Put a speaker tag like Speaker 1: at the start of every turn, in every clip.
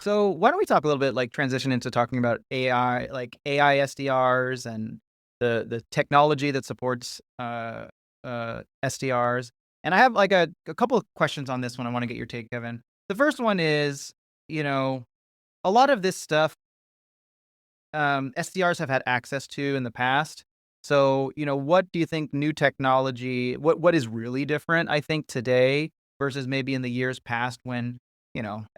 Speaker 1: So why don't we talk a little bit, like transition into talking about AI, like AI SDRs and the technology that supports SDRs. And I have like a couple of questions on this one. I want to get your take, Kevin. The first one is, you know, a lot of this stuff SDRs have had access to in the past. So, what do you think new technology, what is really different, I think, today versus maybe in the years past when,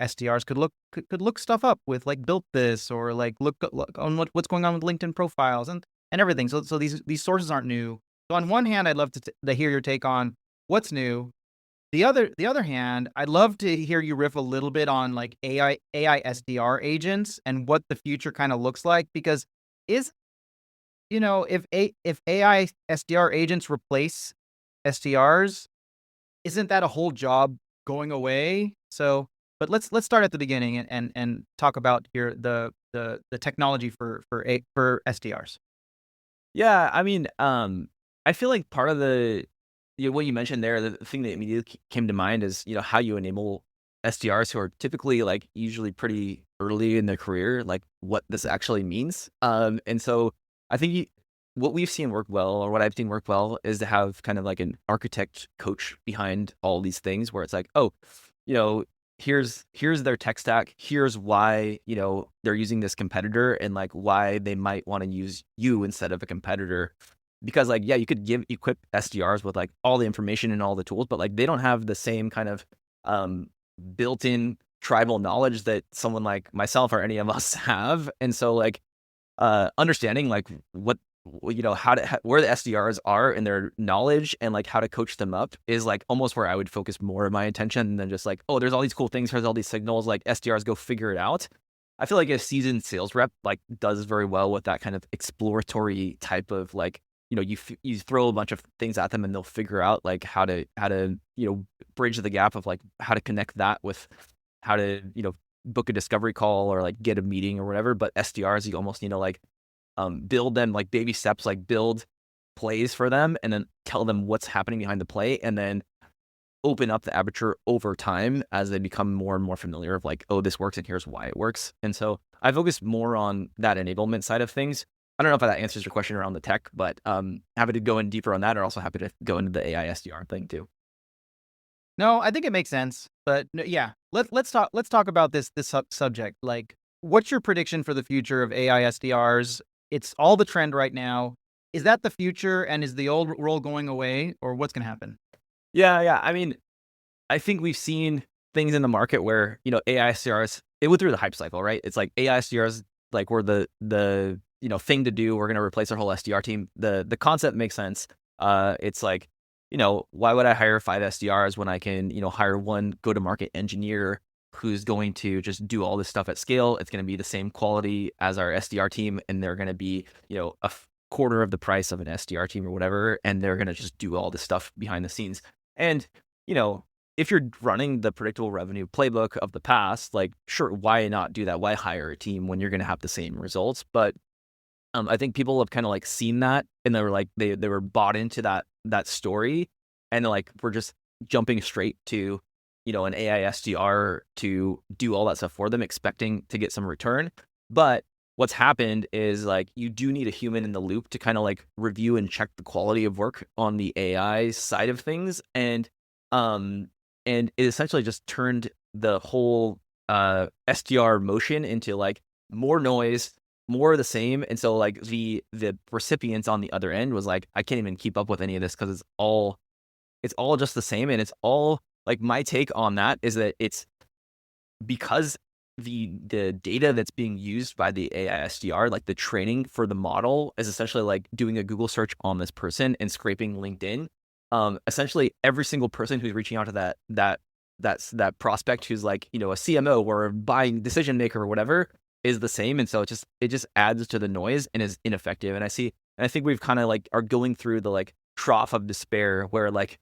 Speaker 1: SDRs could look stuff up with like built this or like look on what's going on with LinkedIn profiles and everything. So these sources aren't new. So on one hand, I'd love to hear your take on what's new. The other hand, I'd love to hear you riff a little bit on like AI SDR agents and what the future kind of looks like because is if AI SDR agents replace SDRs, isn't that a whole job going away? So, but let's start at the beginning and talk about here the technology for SDRs.
Speaker 2: Yeah, I feel like part of what you mentioned there, the thing that immediately came to mind is, how you enable SDRs who are typically like usually pretty early in their career, like what this actually means. And so I think what we've seen work well, or what I've seen work well, is to have kind of like an architect coach behind all these things, where it's like, oh, you know, here's their tech stack. Here's why they're using this competitor, and like why they might want to use you instead of a competitor. Because like, yeah, you could equip SDRs with like all the information and all the tools, but like they don't have the same kind of um, built-in tribal knowledge that someone like myself or any of us have. And so like understanding like where the SDRs are in their knowledge and like how to coach them up is like almost where I would focus more of my attention than just like, oh, there's all these cool things, here's all these signals, like SDRs go figure it out. I feel like a seasoned sales rep like does very well with that kind of exploratory type of like, you throw a bunch of things at them and they'll figure out like how to bridge the gap of like how to connect that with how to book a discovery call or like get a meeting or whatever. But SDRs, you almost need to like build them like baby steps, like build plays for them and then tell them what's happening behind the play, and then open up the aperture over time as they become more and more familiar of like, oh, this works and here's why it works. And so I focus more on that enablement side of things. I don't know if that answers your question around the tech, but happy to go in deeper on that, or also happy to go into the AI SDR thing too.
Speaker 1: No, I think it makes sense. But yeah, let's talk about this subject. Like, what's your prediction for the future of AI SDRs? It's all the trend right now. Is that the future, and is the old role going away, or what's going to happen?
Speaker 2: Yeah, yeah. I think we've seen things in the market where, AI SDRs, it went through the hype cycle, right? It's like AI SDRs, like were the thing to do. We're going to replace our whole SDR team. The concept makes sense. It's like, why would I hire 5 SDRs when I can, hire one go-to-market engineer who's going to just do all this stuff at scale? It's going to be the same quality as our SDR team, and they're going to be, quarter of the price of an SDR team or whatever, and they're going to just do all this stuff behind the scenes. And, you know, if you're running the predictable revenue playbook of the past, like, sure, why not do that? Why hire a team when you're going to have the same results? But I think people have kind of like seen that, and they were like, they were bought into that story, and like we're just jumping straight to, an AI SDR to do all that stuff for them, expecting to get some return. But what's happened is like you do need a human in the loop to kind of like review and check the quality of work on the AI side of things, um and it essentially just turned the whole SDR motion into like more noise, more of the same. And so like the recipients on the other end was like, I can't even keep up with any of this because it's all just the same. And it's all like, my take on that is that it's because the data that's being used by the AI SDR, like the training for the model, is essentially like doing a Google search on this person and scraping LinkedIn. Essentially every single person who's reaching out to that prospect who's like, a CMO or a buying decision maker or whatever is the same. And so it just adds to the noise and is ineffective. And I think we've kind of like are going through the like trough of despair where like,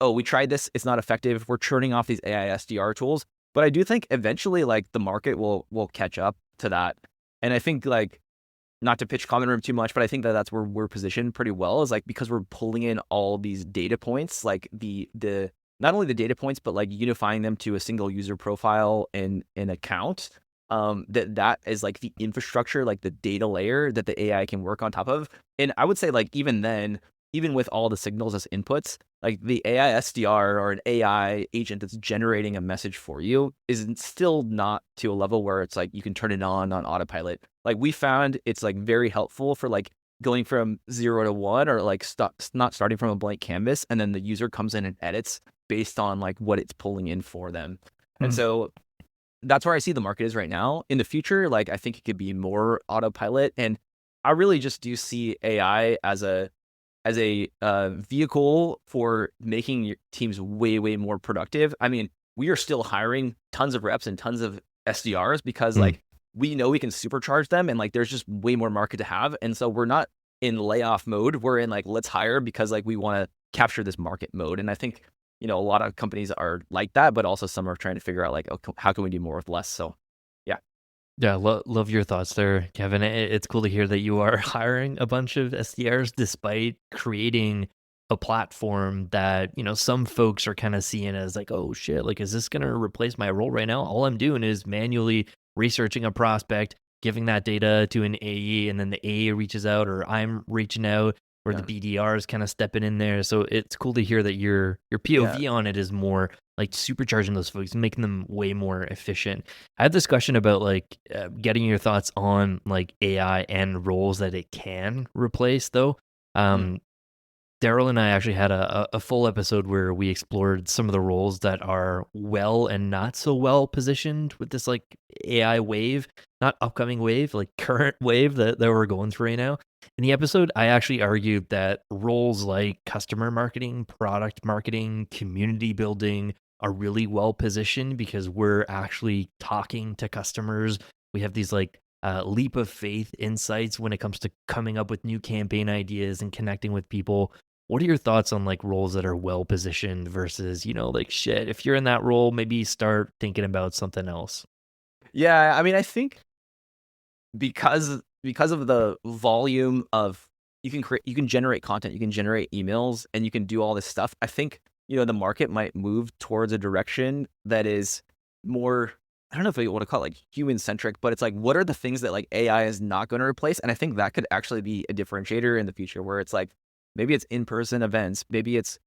Speaker 2: oh, we tried this, it's not effective. We're churning off these AI SDR tools. But I do think eventually like the market will catch up to that. And I think like, not to pitch Common Room too much, but I think that that's where we're positioned pretty well, is like because we're pulling in all these data points, like the not only the data points, but like unifying them to a single user profile and an account. that is like the infrastructure, like the data layer that the AI can work on top of. And I would say like even then, even with all the signals as inputs, like the AI SDR or an AI agent that's generating a message for you is still not to a level where it's like you can turn it on autopilot. Like we found it's like very helpful for like going from 0 to 1 or like not starting from a blank canvas, and then the user comes in and edits based on like what it's pulling in for them. And
Speaker 1: Mm.
Speaker 2: so that's where I see the market is right now. In the future, like I think it could be more autopilot, and I really just do see AI as a vehicle for making your teams way more productive. I mean, we are still hiring tons of reps and tons of SDRs because
Speaker 3: Mm.
Speaker 2: like we know we can supercharge them, and like there's just way more market to have, and so we're not in layoff mode. We're in like let's hire because like we want to capture this market mode, and I think a lot of companies are like that, but also some are trying to figure out like, oh, how can we do more with less? So, yeah.
Speaker 3: Yeah, love your thoughts there, Kevin. It's cool to hear that you are hiring a bunch of SDRs despite creating a platform that, some folks are kind of seeing as like, oh shit, like, is this going to replace my role right now? All I'm doing is manually researching a prospect, giving that data to an AE, and then the AE reaches out, or I'm reaching out, or the
Speaker 2: Yeah.
Speaker 3: BDR is kind of stepping in there. So it's cool to hear that your
Speaker 2: Yeah.
Speaker 3: POV on it is more like supercharging those folks, making them way more efficient. I had this question about like getting your thoughts on like AI and roles that it can replace, though.
Speaker 2: Mm.
Speaker 3: Um, Daryl and I actually had a full episode where we explored some of the roles that are well and not so well positioned with this like AI wave, not upcoming wave, like current wave that we're going through right now. In the episode, I actually argued that roles like customer marketing, product marketing, community building are really well positioned because we're actually talking to customers. We have these like leap of faith insights when it comes to coming up with new campaign ideas and connecting with people. What are your thoughts on like roles that are well positioned versus, like shit, if you're in that role, maybe start thinking about something else?
Speaker 2: Yeah. I mean, I think because of the volume of you can generate content, you can generate emails, and you can do all this stuff. I think, the market might move towards a direction that is more, I don't know if I want to call it like human centric, but it's like, what are the things that like AI is not going to replace? And I think that could actually be a differentiator in the future where it's like, maybe it's in-person events. Maybe it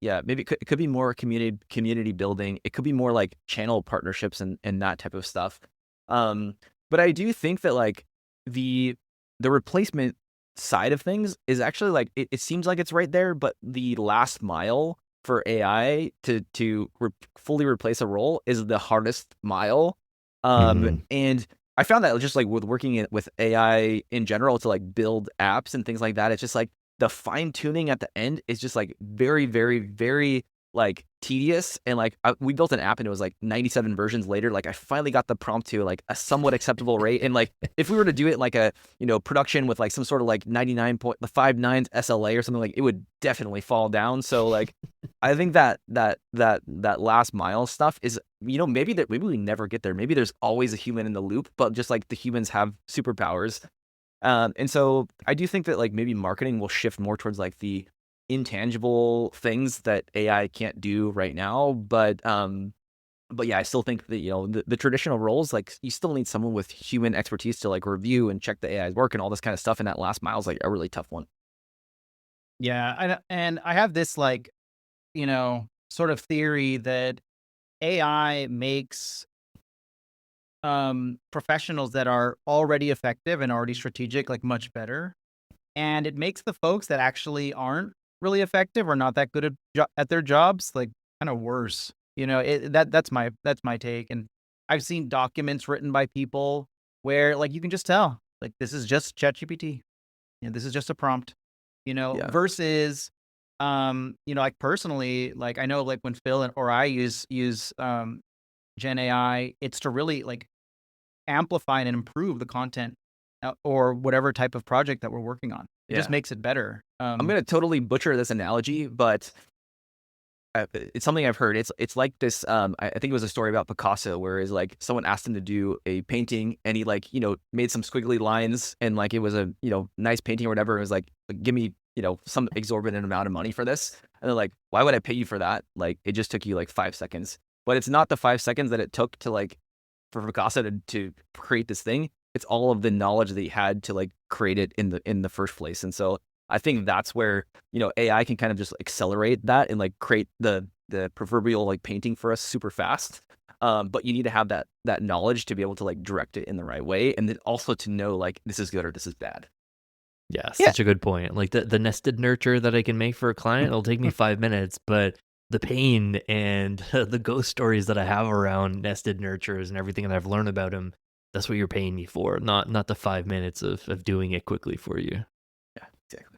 Speaker 2: could be more community building. It could be more like channel partnerships and that type of stuff. But I do think that like the the replacement side of things is actually like it seems like it's right there, but the last mile for AI to fully replace a role is the hardest mile.
Speaker 3: Mhm.
Speaker 2: And I found that just like with working with AI in general to like build apps and things like that, it's just like the fine tuning at the end is just like very like tedious. And like we built an app and it was like 97 versions later. Like I finally got the prompt to like a somewhat acceptable rate. And like if we were to do it like a production with like some sort of like 99.59 SLA or something, like it would definitely fall down. So like I think that last mile stuff is maybe we never get there. Maybe there's always a human in the loop, but just like the humans have superpowers. And so I do think that like maybe marketing will shift more towards like the intangible things that AI can't do right now. But yeah, I still think that the traditional roles, like you still need someone with human expertise to like review and check the AI's work and all this kind of stuff. And that last mile is like a really tough one.
Speaker 1: Yeah, and I have this like, sort of theory that AI makes professionals that are already effective and already strategic like much better. And it makes the folks that actually aren't really effective or not that good at their jobs like kind of worse. That's my take. And I've seen documents written by people where like you can just tell like this is just ChatGPT. This is just a prompt.
Speaker 2: Yeah.
Speaker 1: Versus like personally, like I know like when Phil or I use Gen AI, it's to really like amplify and improve the content or whatever type of project that we're working on. It just
Speaker 2: Yeah.
Speaker 1: makes it better.
Speaker 2: I'm going to totally butcher this analogy, but it's something I've heard. It's like this. I think it was a story about Picasso, where is like someone asked him to do a painting, and he like made some squiggly lines, and like it was a nice painting or whatever. It was like give me some exorbitant amount of money for this, and they're like, why would I pay you for that? Like it just took you like 5 seconds, but it's not the 5 seconds that it took to like Picasso to create this thing, it's all of the knowledge that he had to like create it in the first place. And so I think that's where, AI can kind of just accelerate that and like create the proverbial like painting for us super fast. But you need to have that knowledge to be able to like direct it in the right way, and then also to know like this is good or this is bad.
Speaker 3: Yeah,
Speaker 1: Yeah.
Speaker 3: such a good point. Like the nested nurture that I can make for a client, it'll take me 5 minutes, but the pain and the ghost stories that I have around nested nurtures and everything that I've learned about them, that's what you're paying me for, not the 5 minutes of doing it quickly for you.
Speaker 2: Yeah, exactly.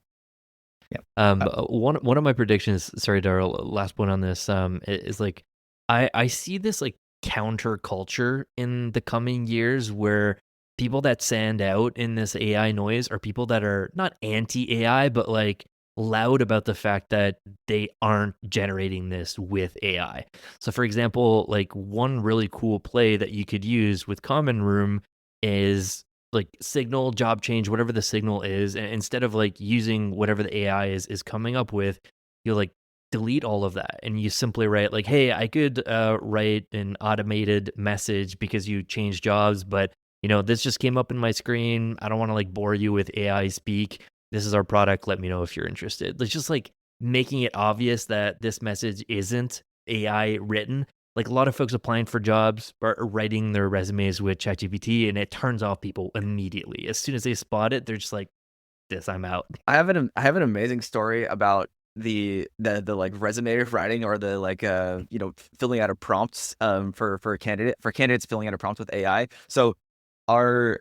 Speaker 1: Yeah.
Speaker 3: One of my predictions, sorry, Daryl, last one on this, is like I see this like counterculture in the coming years where people that stand out in this AI noise are people that are not anti AI, but like loud about the fact that they aren't generating this with AI. So, for example, like one really cool play that you could use with Common Room is like signal, job change, whatever the signal is, and instead of like using whatever the AI is coming up with, you'll like delete all of that and you simply write like, hey, I could write an automated message because you changed jobs, but this just came up in my screen. I don't want to like bore you with AI speak. This is our product. Let me know if you're interested. It's just like making it obvious that this message isn't AI written. Like a lot of folks applying for jobs are writing their resumes with ChatGPT, and it turns off people immediately. As soon as they spot it, they're just like, "This, I'm out."
Speaker 2: I have an amazing story about the like resume writing, or the like filling out of prompts for candidates filling out a prompt with AI. So our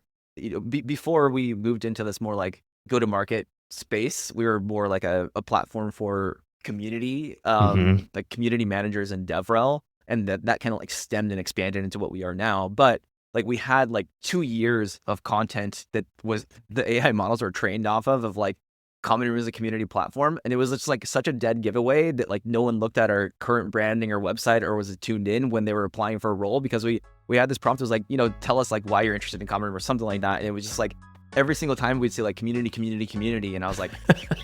Speaker 2: before we moved into this more like go to market space, we were more like a platform for community
Speaker 3: Hmm.
Speaker 2: like community managers and DevRel, and that kind of like stemmed and expanded into what we are now. But like we had like 2 years of content that was the AI models were trained off of like Common Room as a community platform, and it was just like such a dead giveaway that like no one looked at our current branding or website or was tuned in when they were applying for a role, because we had this prompt that was like, tell us like why you're interested in Common Room or something like that, and it was just like every single time we'd say like community, community, community, and I was like,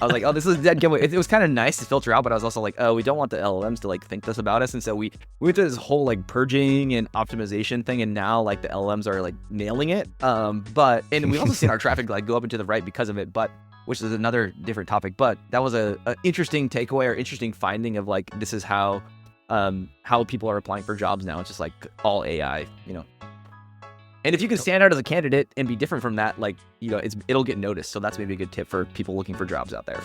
Speaker 2: oh, this is a dead giveaway. It was kind of nice to filter out, but I was also like, oh, we don't want the LLMs to like think this about us, and so we went through this whole like purging and optimization thing, and now like the LLMs are like nailing it. And we've also seen our traffic like go up and to the right because of it, but which is another different topic. But that was a interesting takeaway or interesting finding of like this is how people are applying for jobs now. It's just like all AI. And if you can stand out as a candidate and be different from that, like it'll get noticed. So that's maybe a good tip for people looking for jobs out there.